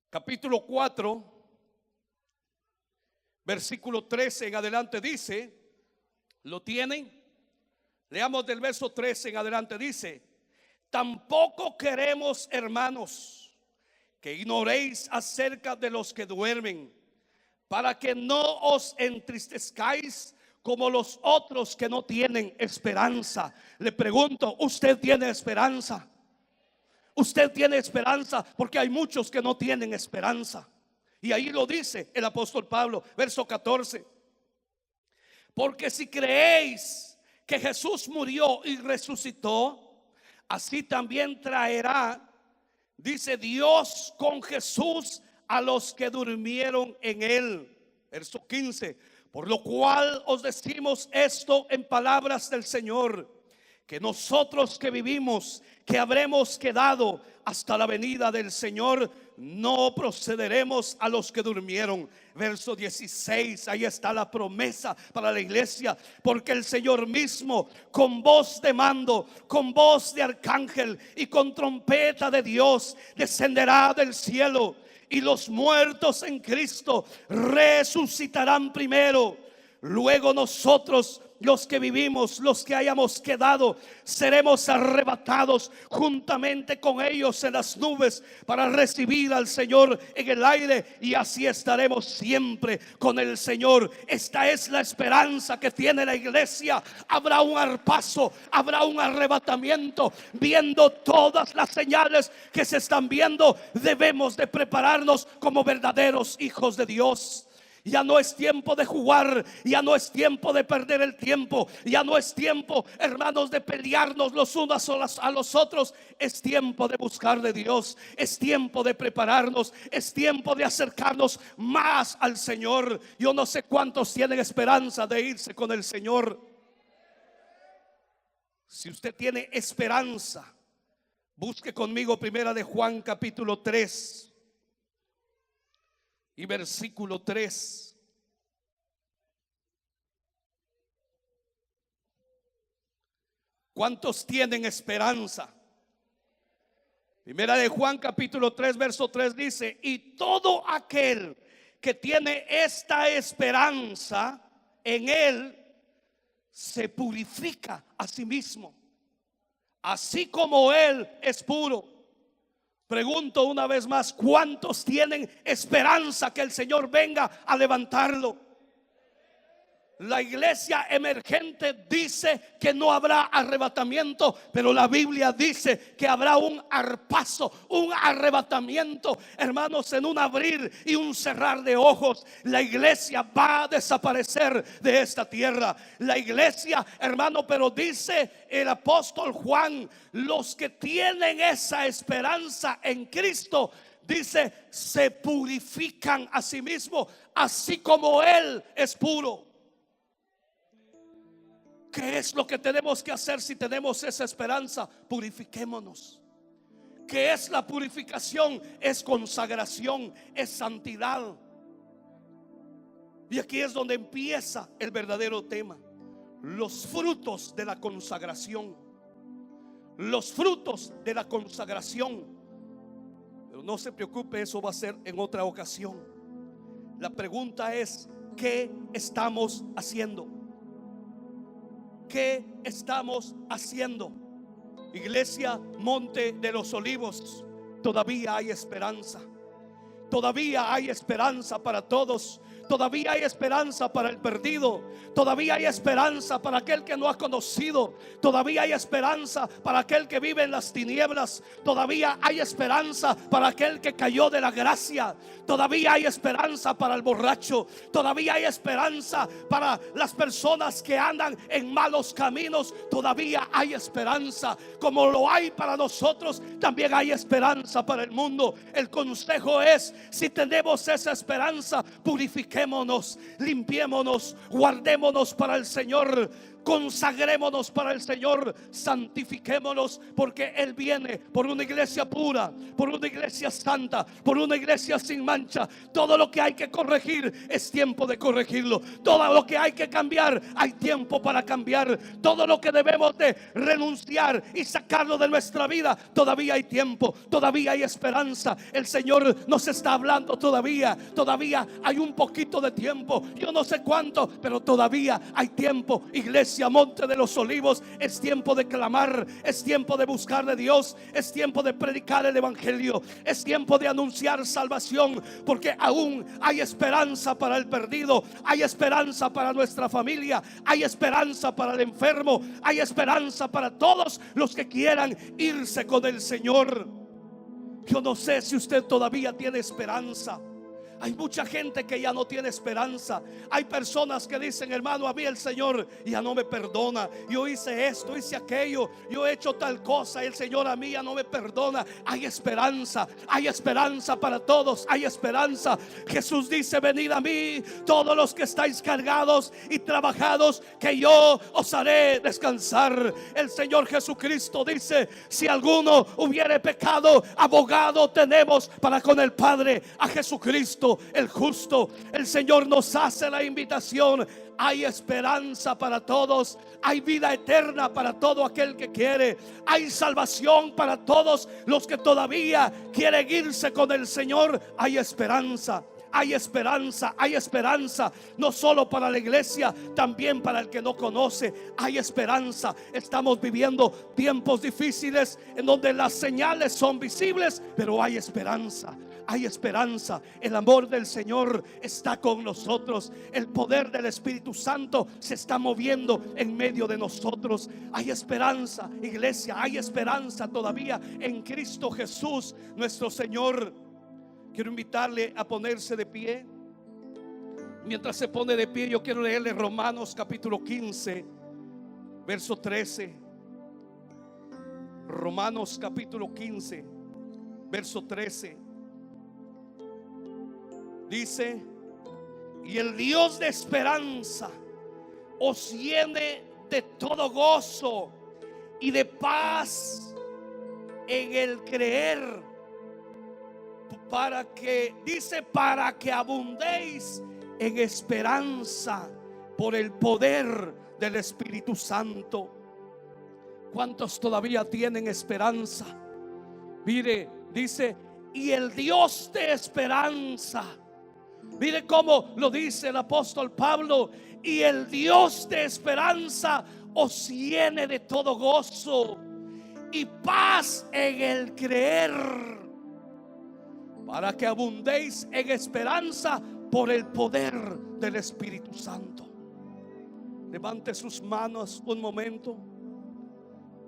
capítulo 4, versículo 13 en adelante dice, ¿lo tienen? Leamos del verso 13 en adelante, dice: tampoco queremos, hermanos, que ignoréis acerca de los que duermen, para que no os entristezcáis como los otros que no tienen esperanza. Le pregunto, ¿usted tiene esperanza? Usted tiene esperanza, porque hay muchos que no tienen esperanza. Y ahí lo dice el apóstol Pablo, verso 14: porque si creéis que Jesús murió y resucitó, así también traerá, dice, Dios con Jesús a los que durmieron en él. Verso 15: por lo cual os decimos esto en palabras del Señor, que nosotros que vivimos, que habremos quedado hasta la venida del Señor, no procederemos a los que durmieron. Verso 16, ahí está la promesa para la iglesia: porque el Señor mismo, con voz de mando, con voz de arcángel y con trompeta de Dios, descenderá del cielo, y los muertos en Cristo resucitarán primero. Luego nosotros, los que vivimos, los que hayamos quedado, seremos arrebatados juntamente con ellos en las nubes para recibir al Señor en el aire, y así estaremos siempre con el Señor. Esta es la esperanza que tiene la iglesia. Habrá un arpazo, habrá un arrebatamiento. Viendo todas las señales que se están viendo, debemos de prepararnos como verdaderos hijos de Dios. Ya no es tiempo de jugar, ya no es tiempo de perder el tiempo, ya no es tiempo, hermanos, de pelearnos los unos a los otros. Es tiempo de buscar de Dios, es tiempo de prepararnos, es tiempo de acercarnos más al Señor. Yo no sé cuántos tienen esperanza de irse con el Señor. Si usted tiene esperanza, busque conmigo primera de Juan capítulo 3 y versículo 3. ¿Cuántos tienen esperanza? Primera de Juan capítulo 3 verso 3 dice: y todo aquel que tiene esta esperanza en él se purifica a sí mismo, así como él es puro. Pregunto una vez más, ¿cuántos tienen esperanza que el Señor venga a levantarlo? La iglesia emergente dice que no habrá arrebatamiento, pero la Biblia dice que habrá un arpazo, un arrebatamiento. Hermanos, en un abrir y un cerrar de ojos, la iglesia va a desaparecer de esta tierra. La iglesia, hermano, pero dice el apóstol Juan, los que tienen esa esperanza en Cristo, dice, se purifican a sí mismos, así como Él es puro. ¿Qué es lo que tenemos que hacer si tenemos esa esperanza? Purifiquémonos. ¿Qué es la purificación? Es consagración, es santidad. Y aquí es donde empieza el verdadero tema: los frutos de la consagración. Los frutos de la consagración. Pero no se preocupe, eso va a ser en otra ocasión. La pregunta es: ¿qué estamos haciendo? ¿Qué estamos haciendo? Iglesia Monte de los Olivos, todavía hay esperanza. Todavía hay esperanza para todos. Todavía hay esperanza para el perdido. Todavía hay esperanza para aquel que no ha conocido. Todavía hay esperanza para aquel que vive en las tinieblas. Todavía hay esperanza para aquel que cayó de la gracia. Todavía hay esperanza para el borracho. Todavía hay esperanza para las personas que andan en malos caminos. Todavía hay esperanza. Como lo hay para nosotros, también hay esperanza para el mundo. El consejo es: si tenemos esa esperanza, purifiquémonos, limpiémonos, guardémonos para el Señor. consagrémonos para el Señor, santifiquémonos, porque Él viene por una iglesia pura, por una iglesia santa, por una iglesia sin mancha. Todo lo que hay que corregir es tiempo de corregirlo. Todo lo que hay que cambiar, hay tiempo para cambiar. Todo lo que debemos de renunciar y sacarlo de nuestra vida, todavía hay tiempo, todavía hay esperanza. El Señor nos está hablando todavía hay un poquito de tiempo. Yo no sé cuánto, pero todavía hay tiempo. Iglesia Monte de los Olivos, es tiempo de clamar, es tiempo de buscar de Dios, es tiempo de predicar el evangelio, es tiempo de anunciar salvación, porque aún hay esperanza para el perdido, hay esperanza para nuestra familia, hay esperanza para el enfermo, hay esperanza para todos los que quieran irse con el Señor. Yo no sé si usted todavía tiene esperanza. Hay mucha gente que ya no tiene esperanza. Hay personas que dicen: hermano, a mí el Señor ya no me perdona. Yo hice esto, hice aquello, yo he hecho tal cosa, el Señor a mí ya no me perdona. Hay esperanza para todos, hay esperanza. Jesús dice: venid a mí todos los que estáis cargados y trabajados, que yo os haré descansar. El Señor Jesucristo dice: si alguno hubiere pecado, abogado tenemos para con el Padre, a Jesucristo el justo. El Señor nos hace la invitación. Hay esperanza para todos, hay vida eterna para todo aquel que quiere, hay salvación para todos los que todavía quieren irse con el Señor. Hay esperanza. Hay esperanza, hay esperanza, no solo para la iglesia, también para el que no conoce. Hay esperanza. Estamos viviendo tiempos difíciles en donde las señales son visibles, pero hay esperanza. Hay esperanza. El amor del Señor está con nosotros. El poder del Espíritu Santo se está moviendo en medio de nosotros. Hay esperanza, iglesia. Hay esperanza todavía en Cristo Jesús, nuestro Señor. Quiero invitarle a ponerse de pie. Mientras se pone de pie, yo quiero leerle Romanos capítulo 15, verso 13. Romanos capítulo 15, verso 13. Dice: y el Dios de esperanza os llene de todo gozo y de paz en el creer, para que, dice, para que abundéis en esperanza por el poder del Espíritu Santo. ¿Cuántos todavía tienen esperanza? Mire, dice: y el Dios de esperanza. Mire cómo lo dice el apóstol Pablo: y el Dios de esperanza os llene de todo gozo y paz en el creer, para que abundéis en esperanza por el poder del Espíritu Santo. Levante sus manos un momento,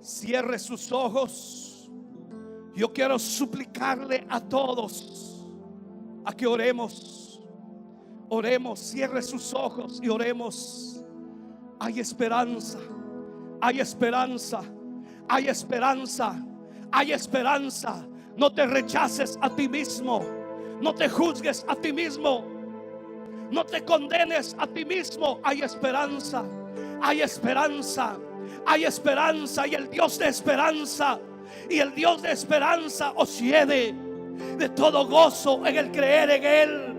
cierre sus ojos. Yo quiero suplicarle a todos a que oremos. Oremos, cierre sus ojos y oremos. Hay esperanza, hay esperanza, hay esperanza, hay esperanza. No te rechaces a ti mismo, no te juzgues a ti mismo, no te condenes a ti mismo. Hay esperanza, hay esperanza, hay esperanza. Y el Dios de esperanza, y el Dios de esperanza os llene de todo gozo en el creer en Él.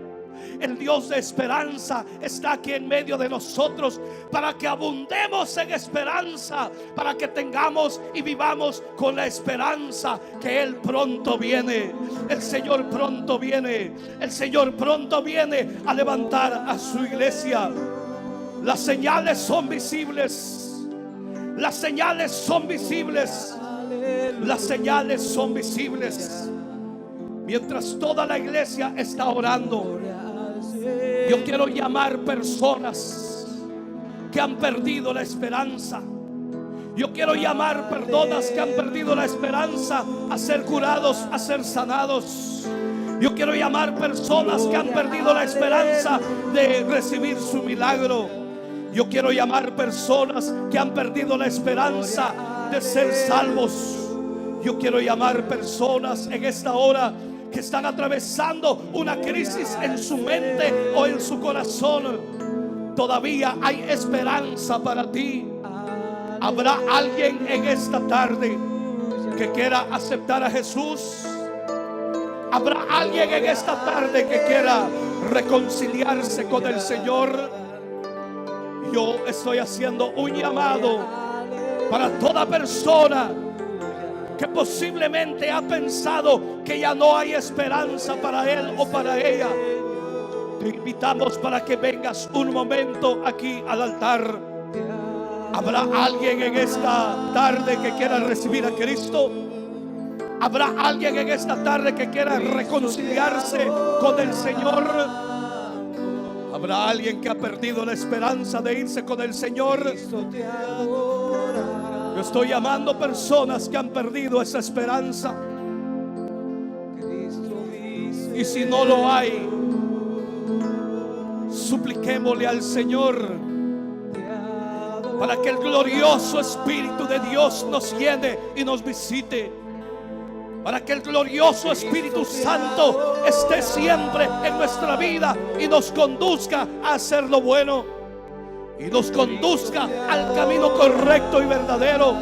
El Dios de esperanza está aquí en medio de nosotros, para que abundemos en esperanza, para que tengamos y vivamos con la esperanza que Él pronto viene. El Señor pronto viene. El Señor pronto viene a levantar a su iglesia. Las señales son visibles. Las señales son visibles. Las señales son visibles. Mientras toda la iglesia está orando, yo quiero llamar personas que han perdido la esperanza. Yo quiero llamar personas que han perdido la esperanza a ser curados, a ser sanados. Yo quiero llamar personas que han perdido la esperanza de recibir su milagro. Yo quiero llamar personas que han perdido la esperanza de ser salvos. Yo quiero llamar personas en esta hora que están atravesando una crisis en su mente o en su corazón. Todavía hay esperanza para ti. ¿Habrá alguien en esta tarde que quiera aceptar a Jesús? ¿Habrá alguien en esta tarde que quiera reconciliarse con el Señor? Yo estoy haciendo un llamado para toda persona que posiblemente ha pensado que ya no hay esperanza para él o para ella. Te invitamos para que vengas un momento aquí al altar. ¿Habrá alguien en esta tarde que quiera recibir a Cristo? ¿Habrá alguien en esta tarde que quiera reconciliarse con el Señor? ¿Habrá alguien que ha perdido la esperanza de irse con el Señor? Yo estoy llamando personas que han perdido esa esperanza. Y si no lo hay, supliquémosle al Señor para que el glorioso Espíritu de Dios nos llene y nos visite, para que el glorioso Espíritu Santo esté siempre en nuestra vida y nos conduzca a hacer lo bueno y nos conduzca al camino correcto y verdadero.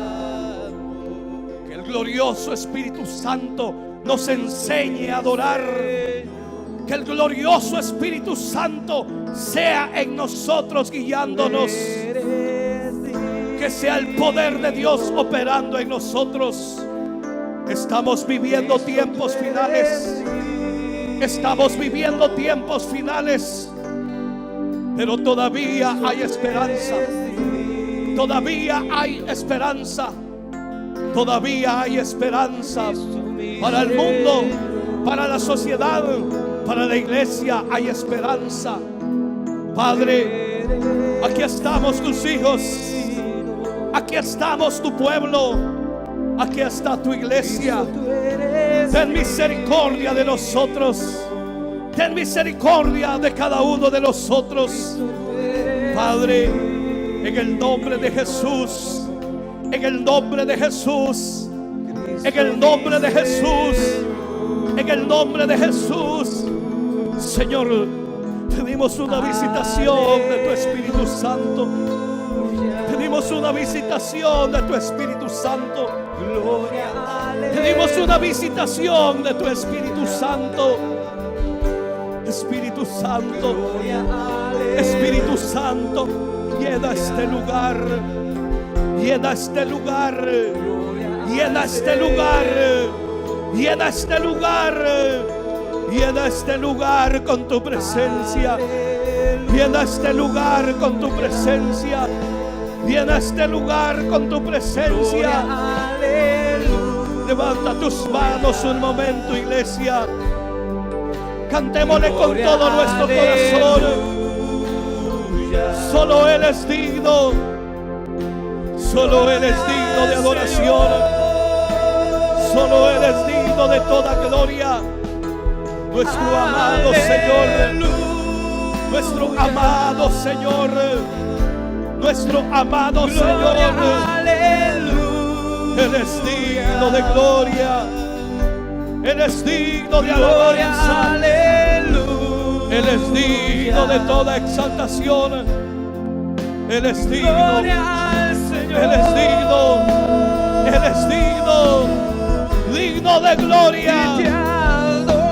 Que el glorioso Espíritu Santo nos enseñe a adorar. Que el glorioso Espíritu Santo sea en nosotros guiándonos. Que sea el poder de Dios operando en nosotros. Estamos viviendo tiempos finales. Estamos viviendo tiempos finales. Pero todavía hay esperanza. Todavía hay esperanza. Todavía hay esperanza para el mundo, para la sociedad, para la iglesia. Hay esperanza. Padre, aquí estamos tus hijos. Aquí estamos tu pueblo. Aquí está tu iglesia. Ten misericordia de nosotros. Ten misericordia de cada uno de nosotros. Padre, en el nombre de Jesús. En el nombre de Jesús. En el nombre de Jesús. En el nombre de Jesús. Señor, pedimos una visitación de tu Espíritu Santo. Pedimos una visitación de tu Espíritu Santo. Pedimos una visitación de tu Espíritu Santo. Espíritu Santo, Espíritu Santo, llena este lugar. Llena este lugar. Llena este lugar. Llena este lugar. Llena este lugar con tu presencia. Llena este lugar con tu presencia. Llena este lugar con tu presencia. Levanta tus manos un momento, iglesia. Cantémosle con todo nuestro corazón. Solo Él es digno. Solo Él es digno de adoración. Solo Él es digno de toda gloria. Nuestro amado Señor. Nuestro amado Señor. Nuestro amado Señor. Él es digno de gloria. Él es digno de alabanza. Él es digno de toda exaltación. Él es digno. Él es digno. Él es digno. Digno de gloria.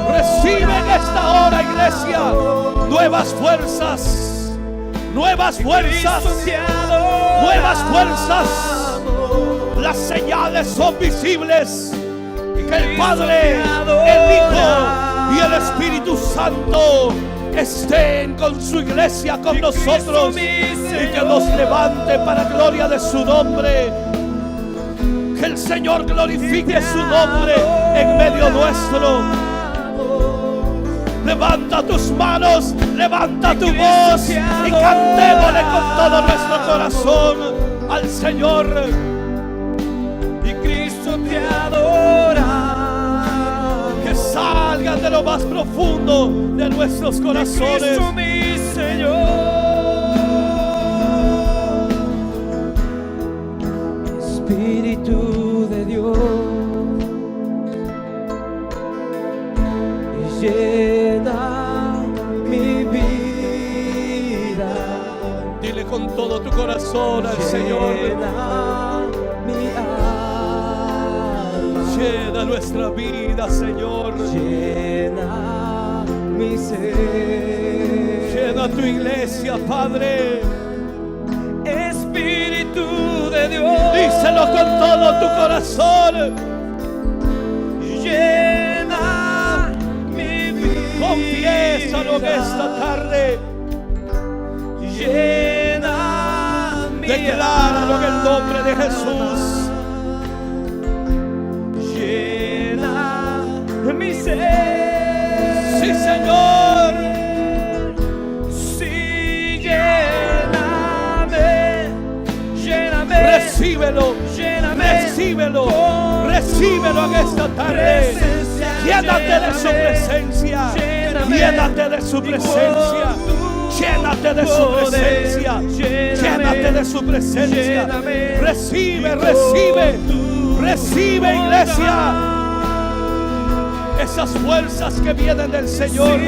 Recibe en esta hora, iglesia, nuevas fuerzas. Nuevas fuerzas. Nuevas fuerzas. Las señales son visibles. Que el Padre, el Hijo y el Espíritu Santo estén con su iglesia, con nosotros, y que nos levante para gloria de su nombre. Que el Señor glorifique su nombre en medio nuestro. Levanta tus manos, levanta tu voz y cantémosle con todo nuestro corazón al Señor. Y Cristo te adora. Que salgan de lo más profundo de nuestros corazones. Cristo, mi Señor. Espíritu de Dios, llena mi vida. Dile con todo tu corazón al Señor. Mi alma, Llena nuestra vida, Señor. llena mi ser. Llena tu iglesia, Padre. Espíritu de Dios, Díselo con todo tu corazón. llena mi vida. Confiésalo en esta tarde. Llena mi Decláralo en el nombre de Jesús. Llena mi ser. Sí, Señor. Sí, lléname, lléname. Recíbelo. Lléname. Recíbelo. Con Recíbelo en esta tarde. presencia. Llénate de su Lléname. presencia. Lléname. Llénate de su presencia. Llénate de su presencia. Llénate de su presencia. Recibe, recibe. Recibe, iglesia. Esas fuerzas que vienen del Señor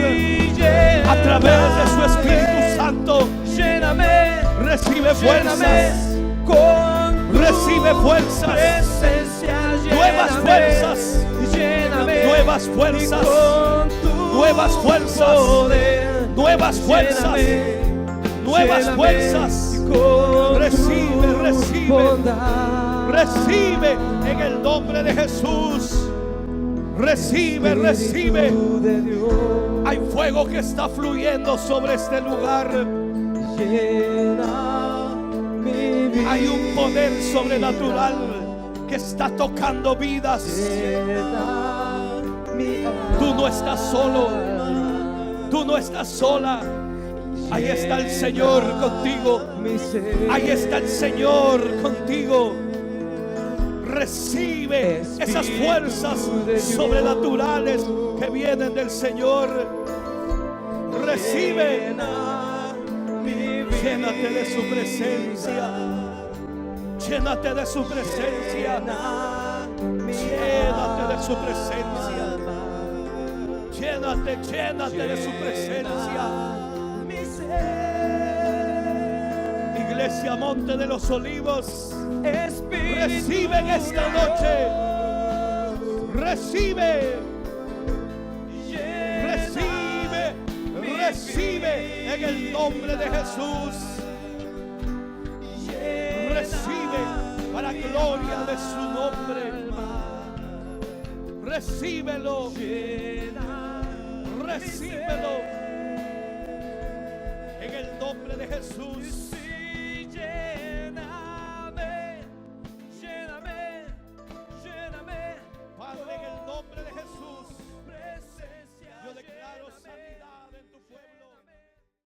a través de su Espíritu Santo. Lléname. Recibe fuerzas. Con Recibe fuerzas. presencia. Nuevas fuerzas. Lléname. Nuevas fuerzas. Nuevas fuerzas. Nuevas fuerzas. Nuevas fuerzas. Recibe, recibe. Recibe en el nombre de Jesús. Recibe, recibe. Hay fuego que está fluyendo sobre este lugar. Hay un poder sobrenatural que está tocando vidas. Tú no estás solo. Tú no estás sola. Ahí está el Señor contigo. Ahí está el Señor contigo. Recibe esas fuerzas sobrenaturales que vienen del Señor. Recibe. Llénate de su presencia. Llénate de su presencia. Llénate de su presencia. Llénate, llénate de su presencia. Iglesia Monte de los Olivos, recibe en esta noche. Recibe. Recibe. Recibe en el nombre de Jesús. Recibe para gloria de su nombre. Recíbelo. Recíbelo en el nombre de Jesús.